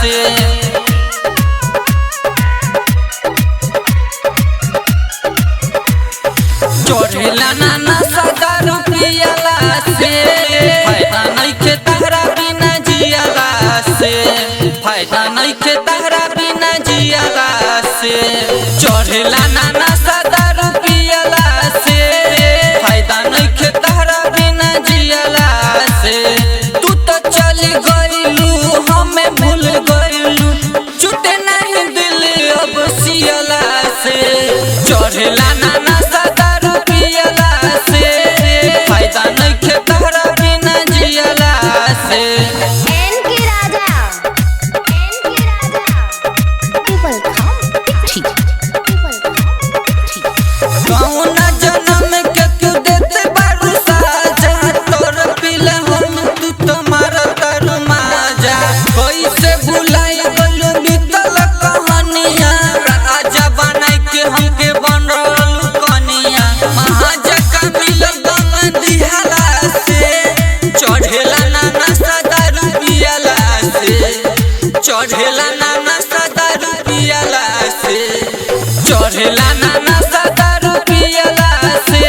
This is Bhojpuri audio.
से। चढ़ेला नाना दारू पियला से, फायदा नइखे तहरा बिना जियला से, फायदा नइखे तहरा बिना जियला से। चढ़ेला नाना दारू पियला से, फायदा नइखे तहरा बिना जियला से। तू तो चली गइलू हमें भूल गइलू, छूटे नहीं दिल अब सियला से। चढ़ेला नाना दारू पियला से, फायदा नइखे तहरा बिना जियला से। कौना जन्म के तू देते बारू साजा, तोर पिले हम तू तो मारतारू माजा। कैसे भुलाई गइलू बीतल कहानिया, राजा बनाई के हमके बनल कनिया। महाजा का मिलल दम दिहला से, चढ़ेला नाना दारू पियला से। चढ़ेला नाना दारू पियला से, चढ़ेला नाना दारू पियला से।